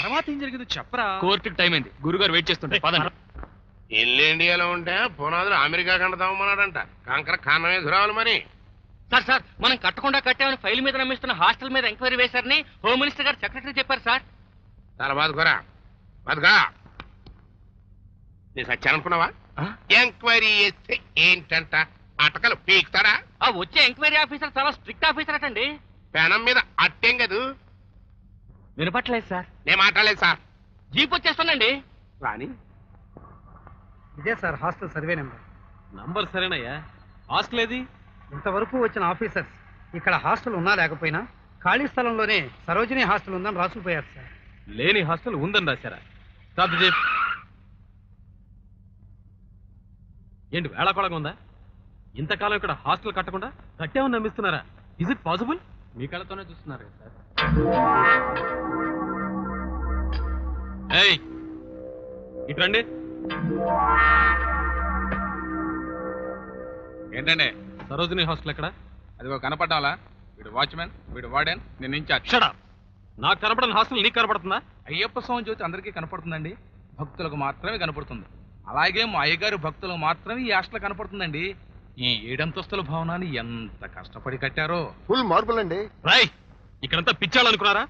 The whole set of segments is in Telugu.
తర్వాత ఏం జరిగిందో చెప్పరా. కోర్టుకి టైం అయింది, గురుగారు వెయిట్ చేస్తుంటే పదండి. ఇల్లు ఇండియాలో ఉంటే పునాదులు అమెరికా కండతామన్నాడంట. కంకర ఖానమే రావాలి మరి. సార్ సార్ మనం కట్టకుండా కట్టామని ఫైల్ మీద నమ్మిస్తున్న హాస్టల్ మీద ఎంక్వైరీ వేశారని హోమ్ మినిస్టర్ గారు సెక్రటరీ చెప్పారు సార్. చాలా బాధకురా బతుగా. నీ సత్యానుకున్నావా? ఎంక్వైరీ చేస్తే ఏంటంట అటకలు పీకుతారా? వచ్చే ఎంక్వైరీ ఆఫీసర్ చాలా స్ట్రిక్ట్ ఆఫీసర్ అటండి. పెనం మీద అట్టేం కదూ. వినపట్లేదు సార్. నేను మాట్లాడలేదు సార్. జీప్ వచ్చేస్తానండి. రాని ఇదే sir hostel survey number. Number సరేనయ్యా, హాస్టల్ ఏది? ఇంతవరకు వచ్చిన ఆఫీసర్స్ ఇక్కడ హాస్టల్ ఉన్నా లేకపోయినా ఖాళీ స్థలంలోనే సరోజిని హాస్టల్ ఉందని రాసుకుపోయారు సార్. లేని హాస్టల్ ఉందని రాశారా? ఏంటి వేళాకోళంగా ఉందా? ఇంతకాలం ఇక్కడ హాస్టల్ కట్టకుండా కట్టామని నమ్మిస్తున్నారా? Is it possible? మీ కళ్ళతోనే చూస్తున్నారు కదా సార్. ఏయ్ ఇటు రండి. ఏంటండి సరోజిని హాస్టల్ ఎక్కడ? అదిగో కనపడ్డాలా? వీడు వాచ్మెన్, వీడు వార్డెన్, నేను ఇన్ఛార్జ్. Shut up. నాకు కనపడని హాస్టల్ నీకు కనపడుతుందా? అయ్యప్ప స్వామి జ్యోతి అందరికీ కనపడుతుందండి, భక్తులకు మాత్రమే కనపడుతుంది. అలాగే మా అయ్యగారి భక్తులకు మాత్రమే ఈ హాస్టల్ కనపడుతుందండి. ఈ 7 అంతస్తుల భవనాన్ని ఎంత కష్టపడి కట్టారో. ఫుల్ మార్పులు అండి. రాయ్, ఇక్కడంతా పిచ్చాలనుకున్నారా?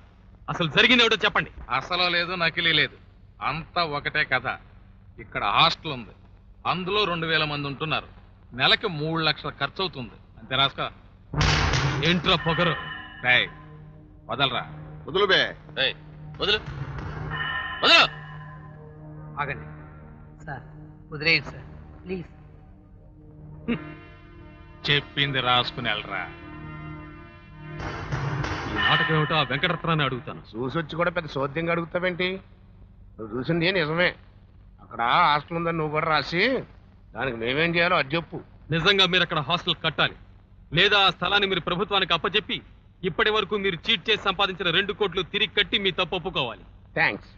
అసలు జరిగింది ఏమిటో చెప్పండి. అసలు లేదు, నకిలీ లేదు, అంతా ఒకటే కథ. ఇక్కడ హాస్టల్ ఉంది, అందులో 2000 మంది ఉంటున్నారు. నెలకి 3 లక్షల ఖర్చు అవుతుంది. అంతే రాసుకో. ఏంట్రా పొగరు? రాయ్ వదలరా. వదులు బే. వదులు వదులు. ఆగండి సార్, వదిలేయండి సార్ ప్లీజ్. చెప్పింది రాసుకుని వెళ్ళరా. ఈ నాటకం ఏమిటో ఆ వెంకటరత్నాన్ని అడుగుతాను. చూసొచ్చి కూడా పెద్ద సోద్యంగా అడుగుతావేంటి? నువ్వు చూసింది నిజమే. అక్కడ హాస్టల్ ఉందని నువ్వు కూడా రాసి దానికి మేమేం చేయాలో అది చెప్పు. నిజంగా మీరు అక్కడ హాస్టల్ కట్టాలి, లేదా ఆ స్థలాన్ని మీరు ప్రభుత్వానికి అప్పచెప్పి ఇప్పటి వరకు మీరు చీట్ చేసి సంపాదించిన 2 కోట్లు తిరిగి కట్టి మీ తప్పు ఒప్పుకోవాలి. థ్యాంక్స్.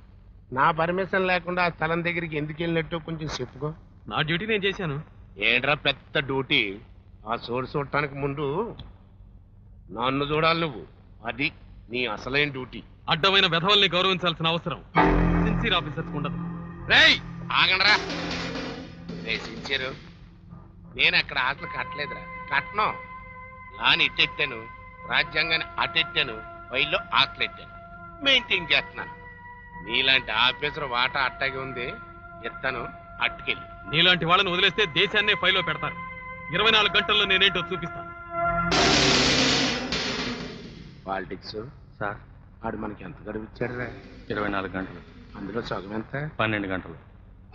నా పర్మిషన్ లేకుండా ఆ స్థలం దగ్గరికి ఎందుకు వెళ్ళినట్టు కొంచెం చెప్పుకో. నా డ్యూటీ నేను చేశాను. ఏంట్రా పెద్ద డ్యూటీ? ఆ చోటు చూడటానికి ముందు నన్ను చూడాలి నువ్వు. అది నీ అసలైన డ్యూటీ. అడ్డమైన వెధవల్ని గౌరవించాల్సిన అవసరం సిన్సియర్ ఆఫీసర్స్ ఉండదు. రేయ్ ఆగండ్రా. రే సిన్సియర్, నేను అక్కడ ఆటలు కట్టలేదురా. కట్టను. లాని ఇట్టెట్టాను, రాజ్యాంగాన్ని అటెట్టాను, ఫైల్లో ఆటలెట్టాను, మెయింటైన్ చేస్తున్నాను. నీలాంటి ఆఫీసర్ వాటా అట్టాగే ఉంది. ఎత్తాను, అట్టుకెళ్ళి. నీలాంటి వాళ్ళని వదిలేస్తే దేశాన్నే ఫైల్లో పెడతారు. 24 గంటల్లో నేనేంటో చూపిస్తాను. పాలిటిక్స్ సార్ ఆడు మనకి ఎంత గడువు ఇచ్చాడురా? 24 గంటలు. అందులో సగం ఎంత? 12 గంటలు.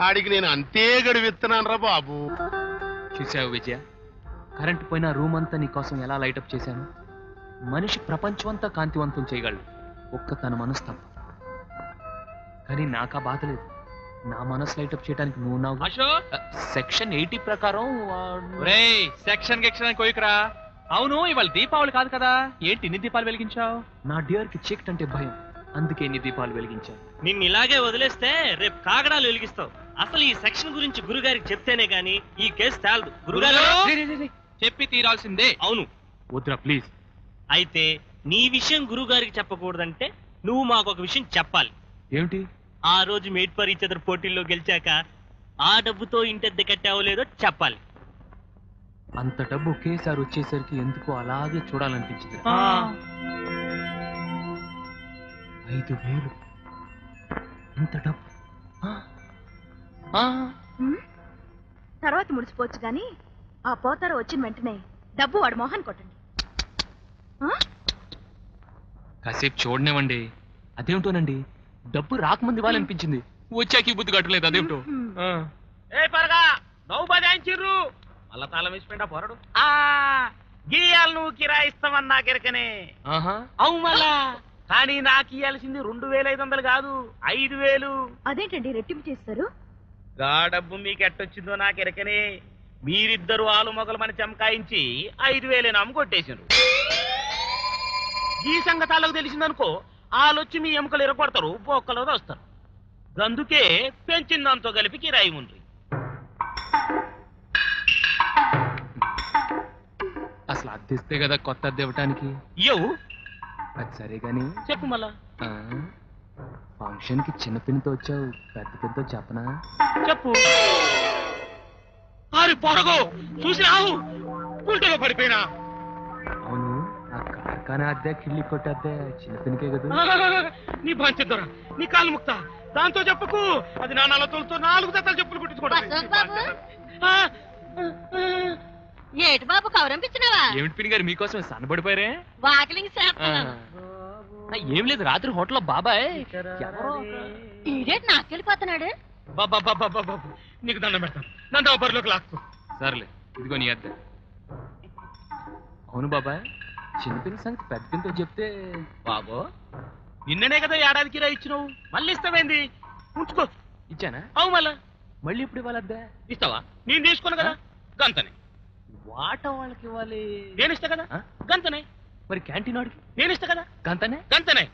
ఆడికి నేను అంతే గడువు ఇస్తున్నాను రా బాబు. చూసావు విజయ, కరెంట్ పోయిన రూమ్ అంతా నీకోసం ఎలా లైటప్ చేశాను. మనిషి ప్రపంచం అంతా కాంతివంతం చేయగలడు, ఒక్క తన మనసు తప్ప. కానీ నాకా బాధ లేదు. నా మనసు లైటప్ చేయడానికి నువ్వు నా సెక్షన్ 80 ప్రకారం. సెక్షన్ గిక్షన్ కోయికరా. అవును, ఇవాళ దీపావళి కాదు కదా, ఏంటి ఇన్ని దీపాలు వెలిగించావు? నా డియర్ కి చీకటి అంటే భయం, అందుకే ఇన్ని దీపాలు వెలిగించాను. నిన్ను ఇలాగే వదిలేస్తే రేపు కాగడాలు వెలిగిస్తావు. అసలు ఈ సెక్షన్ గురించి గురుగారికి చెప్తేనే గాని ఈ కేసు తేలదు. గురుగారు చెప్పి తీరాల్సిందే. అవును. వద్దురా ప్లీజ్. అయితే నీ విషయం గురుగారికి చెప్పకూడదంటే నువ్వు మాకు ఒక విషయం చెప్పాలి. ఏమిటి? ఆ రోజు మేడ్ ఫర్ ఈచ్ అదర్ పోటీల్లో గెలిచాక ఆ డబ్బుతో ఇంటెద్ద కట్టావో లేదో చెప్పాలి. అంత డబ్బు ఒకేసారి వచ్చేసరికి ఎందుకో అలాగే చూడాలనిపించింది. 5,000 ఇంత డబ్బు. తర్వాత ముడిచిపోవచ్చు గాని ఆ పోతారు వచ్చిన వెంటనే డబ్బు వాడు మోహన్ కొట్టండి. కాసేపు చూడనివ్వండి. అదేమిటోనండి, డబ్బు రాకముందు ఇవ్వాలనిపించింది, వచ్చాక ఈ బుద్ధి కట్టలేదు. అదేమిటో. మళ్ళా తాళం వేసిపోయిందా పోరడు? గీయాలు నువ్వు కిరాయిస్తామన్నా కెరకనే. అవు మళ్ళా. కానీ నాకు ఇయ్యాల్సింది 2,500 కాదు, 5,000. అదేంటండి రెట్టింపు చేస్తారు? గా డబ్బు మీకు ఎట్టొచ్చిందో నాకు ఎరకనే. మీరిద్దరు ఆలు మొగలు మన చమకాయించి 5,000 అమ్ము కొట్టేసిండ్రు. ఈ సంగతాలకు తెలిసిందనుకో, ఆలొచ్చి మీ ఎముకలు ఎరగొడతారు, బొక్కలో వస్తారు. అందుకే పెంచిన దాంతో కలిపి కిరాయి ఉండ్రి. అసలు అద్దెస్తే కదా కొత్త అద్దె ఇవ్వటానికి. ఇయ్యవు. అది సరే గాని చెప్పు మళ్ళా. ఫంక్షన్ కి చిన్న పిన్నితో వచ్చావు, పెద్ద పిన్నితో చెప్పనా? చెప్పు. అరే పొరగో చూసినావు, గుంటలో పడిపోయినా. అవును, ఆ కార్ఖానా అద్దె కిళ్ళి కొట్టద్దే చిన్న పిన్నికే కదా. నీ బాంచెద్దరా, నీ కాలు ముక్తా, దాంతో చెప్పుకు. అది నా నల్లతోలతో 4 జతలు చెప్పులు కుట్టించుకోవడం. ఏటి బాబు కవరంపించినావా? ఏమిటి పిన్ని గారు మీకోసం సన్నబడిపోయారే? వాకిలింగ్ ఏం లేదు, రాత్రి హోటల్లో బాబాయ్ ఈడేటి నాకెళ్ళిపోతున్నాడు. బాబా నీకు దండం పెడతాను, నన్ను బరిలోకి లాక్కు. సర్లే, ఇదిగో నీ అద్దె. అవును బాబాయ్, చిన్న పిన్ని సంగతి పెద్ద పిన్నితో చెప్తే. బాబో నిన్ననే కదా ఏడాదికి రా ఇచ్చినావు, మళ్ళీ ఇస్తావేంది? ఉంచుకో. ఇచ్చానా? అవు మళ్ళీ ఇప్పుడు ఇవ్వాలి అద్దె? ఇస్తావా? నేను తీసుకున్నా కదా, గంతనే. వాట వాళ్ళకి ఇవ్వాలి. నేను ఇస్తా కదా, గంతనే. మరి క్యాంటీన్ వాడికి నేను ఇస్తా కదా, గంతనే. గంతనే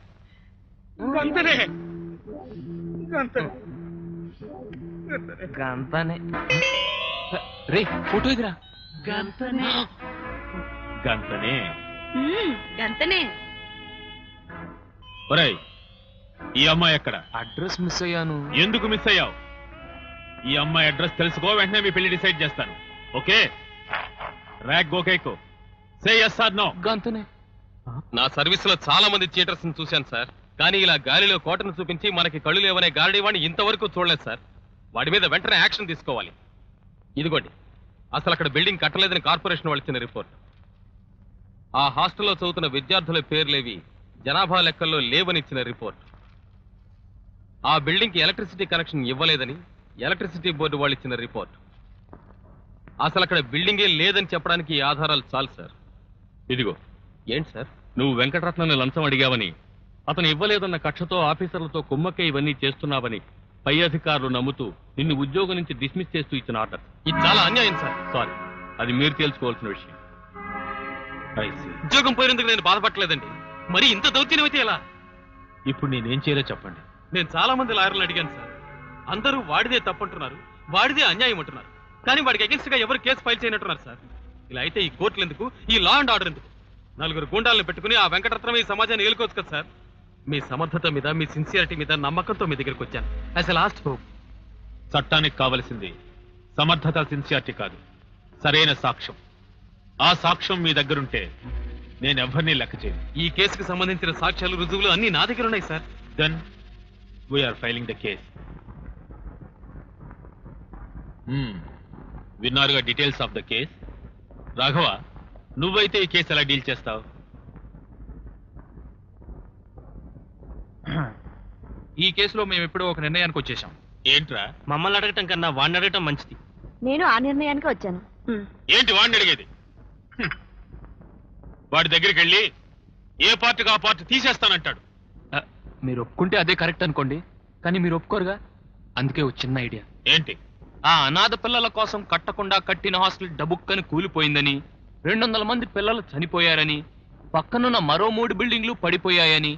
గంతనే గంతనే గంతనే. రే ఫోటో ఇదిరా. గంతనే గంతనే. గంతనే. ఒరేయ్, ఈ అమ్మాయి ఎక్కడ? అడ్రస్ మిస్ అయ్యాను. ఎందుకు మిస్ అయ్యావు? ఈ అమ్మాయి అడ్రస్ తెలుసుకో, వెంటనే మీ పెళ్లి డిసైడ్ చేస్తాను. ఓకే? ర్యాక్ గోకేకో సే yes or no. గంతనే. నా సర్వీస్ లో చాలా మంది థియేటర్స్ ని చూశాను సార్, కానీ ఇలా గాలిలో కోటను చూపించి మనకి కళ్ళు లేవనే గారడీ వాడిని ఇంతవరకు చూడలేదు సార్. వాడి మీద వెంటనే యాక్షన్ తీసుకోవాలి. ఇదిగోండి, అసలు అక్కడ బిల్డింగ్ కట్టలేదని కార్పొరేషన్ వాళ్ళు ఇచ్చిన రిపోర్ట్. ఆ హాస్టల్లో చదువుతున్న విద్యార్థుల పేర్లేవి జనాభా లెక్కల్లో లేవని ఇచ్చిన రిపోర్ట్. ఆ బిల్డింగ్ కి ఎలక్ట్రిసిటీ కనెక్షన్ ఇవ్వలేదని ఎలక్ట్రిసిటీ బోర్డు వాళ్ళు ఇచ్చిన రిపోర్ట్. అసలు అక్కడ బిల్డింగే లేదని చెప్పడానికి ఈ ఆధారాలు చాలు సార్. ఇదిగో. ఏంటి సార్? నువ్వు వెంకటరత్నాన్ని లంచం అడిగావని, అతను ఇవ్వలేదన్న కక్షతో ఆఫీసర్లతో కుమ్మక్కే ఇవన్నీ చేస్తున్నావని పై అధికారులు నమ్ముతూ నిన్ను ఉద్యోగం నుంచి డిస్మిస్ చేస్తూ ఇచ్చిన ఆర్డర్. ఇది చాలా అన్యాయం సార్. సారీ, అది మీరు తెలుసుకోవాల్సిన విషయం. ఉద్యోగం పోయినందుకు నేను బాధపడలేదండి, మరి ఇంత దౌత్యం అయితే ఎలా? ఇప్పుడు నేనేం చేయాలో చెప్పండి. నేను చాలా మంది లాయర్లను అడిగాను సార్, అందరూ వాడిదే తప్పంటున్నారు, వాడిదే అన్యాయం అంటున్నారు. కానీ వాడికి అగెన్స్ట్ గా ఎవరు కేసు ఫైల్ చేయనట్టున్నారు సార్. ఇలా అయితే ఈ కోర్టులు ఎందుకు, ఈ లా అండ్ ఆర్డర్ ఎందుకు? 4 గుండాలను పెట్టుకుని ఆ వెంకటరత్నం ఈ సమాజాన్ని ఏలుకోవచ్చు కదా సార్. మీ సమర్థత మీద, మీ సిన్సియారిటీ మీద నమ్మకంతో మీ దగ్గరికి వచ్చాను. As a last hope. చట్టానికి కావలసింది సమర్థత, సిన్సియారిటీ కాదు, సరైన సాక్ష్యం. ఆ సాక్ష్యం మీ దగ్గరుంటే నేను ఎవరిని లెక్క చేయను. ఈ కేసుకు సంబంధించిన సాక్ష్యాలు, రుజువులు అన్ని నా దగ్గర ఉన్నాయి sir. Then we're filing the case. విన్నారుగా details of the case. Raghava, నువ్వైతే ఈ కేసు ఎలా డీల్ చేస్తావు? ఈ కేసులో మేము ఎప్పుడో ఒక నిర్ణయానికి వచ్చేసాం. ఏంట్రా? మమ్మల్ని అడగటం కన్నా వాడిని అడగటం మంచిది. నేను ఆ నిర్ణయానికి వచ్చాను. ఏంటి వాడిని అడిగేది? వాడి దగ్గరికి వెళ్ళి ఏ పార్టీకి ఆ పార్టీ తీసేస్తానంటాడు. మీరు ఒప్పుకుంటే అదే కరెక్ట్ అనుకోండి, కానీ మీరు ఒప్పుకోరుగా. అందుకే ఒక చిన్న ఐడియా. ఏంటి? ఆ అనాథ పిల్లల కోసం కట్టకుండా కట్టిన హాస్టల్ డబుక్కని కూలిపోయిందని, 200 మంది పిల్లలు చనిపోయారని, పక్కనున్న మరో 3 బిల్డింగ్లు పడిపోయాయని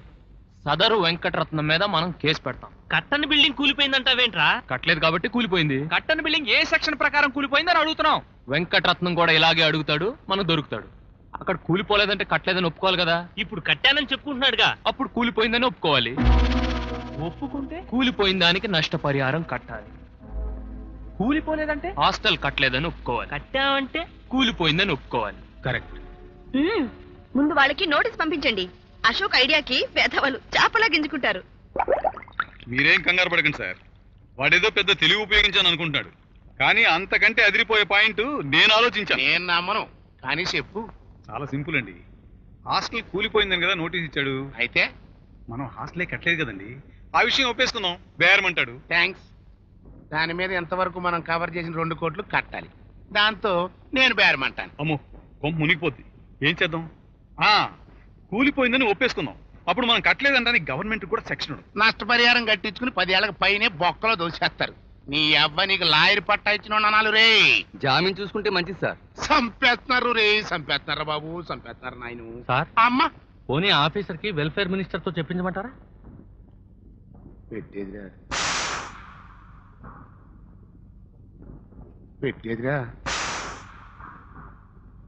సదరు వెంకటరత్నం మీద మనం కేసు పెడతాం. కట్టని బిల్డింగ్ కూలిపోయిందంటావేంట్రా? కట్టలేదు కాబట్టి కూలిపోయింది. కట్టని బిల్డింగ్ ఏ సెక్షన్ ప్రకారం కూలిపోయిందని అడుగుతున్నాం. వెంకటరత్నం కూడా ఇలాగే అడుగుతాడు, మనం దొరుకుతాడు. అక్కడ కూలిపోలేదంటే కట్టలేదని ఒప్పుకోవాలి కదా. ఇప్పుడు కట్టానని చెప్పుకుంటున్నాడుగా, అప్పుడు కూలిపోయిందని ఒప్పుకోవాలి. ఒప్పుకుంటే కూలిపోయిన దానికి నష్టపరిహారం కట్టాలి. కూలిపోలేదంటే హాస్టల్ కట్టలేదని ఒప్పుకోవాలి. కట్టావంటే కూలిపోయిందని ఒప్పుకోవాలి. కరెక్ట్. ముందు వాళ్ళకి నోటీస్ పంపించండి. అశోక్ ఐడియాకి పేదవాళ్ళు చేపలా గింజుకుంటారు. మీరేం కంగారు పడకండి సార్. వాడేదో పెద్ద తెలివి ఉపయోగించాను అనుకుంటాడు, కానీ అంతకంటే అదిరిపోయే పాయింట్ నేను ఆలోచించాను. నేను నమ్మను, కానీ చెప్పు. చాలా సింపుల్ అండి. హాస్టల్ కూలిపోయిందని కదా నోటీస్ ఇచ్చాడు. అయితే మనం హాస్టలే కట్టలేదు కదండి, ఆ విషయం ఒప్పేసుకుందాం. బేరమంటాడు. థ్యాంక్స్. దాని మీద ఎంతవరకు మనం కవర్ చేసిన 2 కోట్లు కట్టాలి. దాంతో నేను బేరమంటాను. అమ్మో, కొంప మునిగిపోద్ది. ఏం చేద్దాం? కూలిపోయిందని ఒప్పేసుకుందాం. అప్పుడు మనం కట్టలేదంటానికి గవర్నమెంట్ కూడా సెక్షన్ నష్టపరిహారం కట్టించుకుని 10 ఏళ్లకు పైనే బొక్కలో దోసేస్తారు. నీ అవ్వ నీకు లాయర్ పట్టా ఇచ్చిన అనాలు రే. జామీన్ చూసుకుంటే మంచిది సార్. సంపేస్తున్నారు రే, సంపేస్తున్నారు బాబు, సంపేస్తున్నారు నాయను. సార్, అమ్మా పోనీ ఆఫీసర్ కి వెల్ఫేర్ మినిస్టర్ తో చెప్పించమంటారా? పెట్టేదిరా పెట్టేదిరా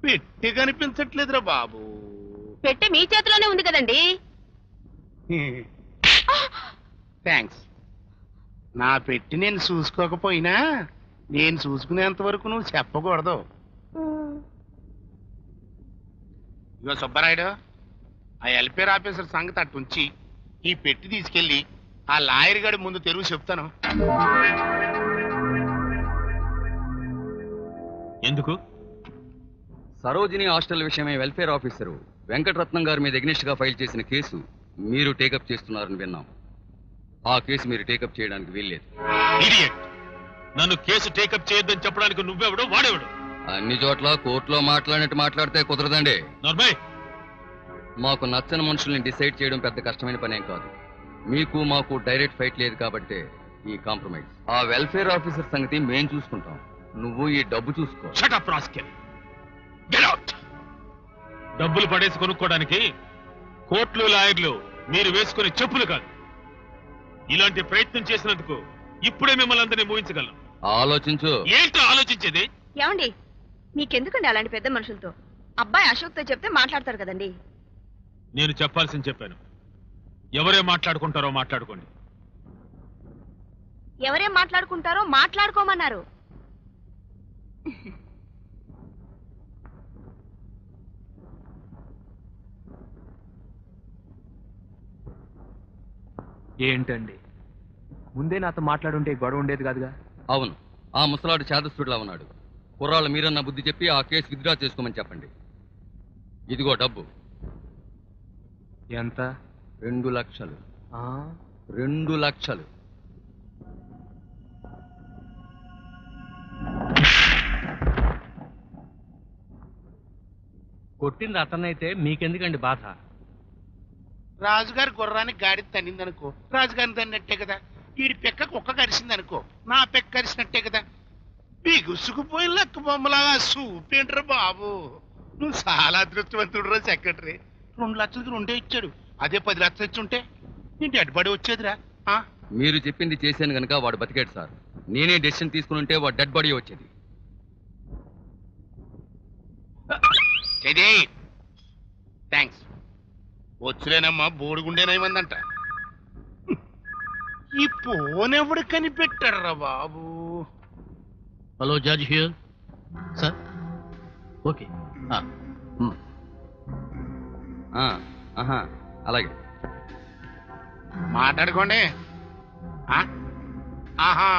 పెట్టి కనిపించట్లేదురా బాబు. పెట్టే మీ చేతిలోనే ఉంది కదండి. థ్యాంక్స్. నా పెట్టి నేను చూసుకోకపోయినా నేను చూసుకునేంత వరకు నువ్వు చెప్పకూడదు. ఇగో సుబ్బరాయుడు, ఆ వెల్ఫేర్ ఆఫీసర్ సంగతి అట్టుంచి ఈ పెట్టి తీసుకెళ్ళి ఆ లాయర్ గడి ముందు తెరువు చెప్తాను. ఎందుకు? సరోజిని హాస్టల్ విషయమై వెల్ఫేర్ ఆఫీసరు వెంకటరత్నం గారి మీద ఎగ్నిస్ట్ గా ఫైల్ చేసిన కేసు మీరు టేకప్ చేస్తున్నారని విన్నాం. ఆ కేసు మీరు టేకప్ చేయడానికి వీల్లేదు. ఇడియట్! నన్ను కేసు టేకప్ చేయొద్దని చెప్పడానికి నువ్వెవడు, వాడేవాడు? అన్ని చోట్ల కోర్టులో మాట్లాడినట్టు మాట్లాడితే కుదరదండి. నార్మల్. మాకు నచ్చని మనుషుల్ని డిసైడ్ చేయడం పెద్ద కష్టమైన పనేం కాదు. మీకు మాకు డైరెక్ట్ ఫైట్ లేదు కాబట్టి ఈ కాంప్రమైజ్. ఆ వెల్ఫేర్ ఆఫీసర్ సంగతి మేం చూసుకుంటాం. నువ్వు ఈ డబ్బు చూసుకో. Shut up rascal. Get out. డబ్బులు పడేసి కొనుక్కోవడానికి కోర్టులు లాయర్లు మీరు వేసుకునే చెప్పులు కాదు. ఇలాంటి ప్రయత్నం చేసినందుకు ఇప్పుడే మిమ్మల్ని అందరినీ మూయించగలను. ఆలోచించు. ఏంటో ఆలోచించేది? ఏమండి, మీకెందుకండి అలాంటి పెద్ద మనుషులతో? అబ్బాయి అశోక్తో చెప్తే మాట్లాడతారు కదండి. నేను చెప్పాల్సింది చెప్పాను. ఎవరే మాట్లాడుకుంటారో మాట్లాడుకోండి. ఎవరేం మాట్లాడుకుంటారో మాట్లాడుకోమన్నారు. ఏంటండి, ముందే నాతో మాట్లాడుంటే గొడవ ఉండేది కాదుగా. అవును, ఆ ముసలాడు చేదస్తుడిలా ఉన్నాడు. కుర్రాళ్ళు మీరన్న బుద్ధి చెప్పి ఆ కేసు విత్డ్రా చేసుకోమని చెప్పండి. ఇదిగో డబ్బు. ఎంత? 2 లక్షలు. 2 లక్షలు. కొట్టింది అతనైతే మీకెందుకండి బాధ? రాజుగారి గుర్రానికి గాడి తన్నిందనుకో, రాజుగారిని తన్నినట్టే కదా. వీడి పెక్క కుక్క కరిసిందనుకో, నా పెక్క కరిసినట్టే కదా. బిగుసుకుపోయి లెక్క బొమ్మలాగా సూపేంట్రా బాబు. నువ్వు చాలా అదృష్టవంతుడు రా సెక్రటరీ. 2 లక్షలకి 2 ఇచ్చాడు. అదే 10 లక్షలు ఇచ్చి ఉంటే నీ అడ్డుపడి వచ్చేదిరా. మీరు చెప్పింది చేశాను గనక వాడు బతికాడు సార్. నేనే డెసిషన్ తీసుకుని ఉంటే వాడు డెడ్ బాడీ వచ్చేది. థ్యాంక్స్. వచ్చులేనమ్మా, బోడిగుండేనేమందంట. ఈ ఫోన్ ఎవడు కనిపెట్టాడు రా బాబు. Hello judge here sir. Okay, అలాగే మాట్లాడుకోండి. ఆహా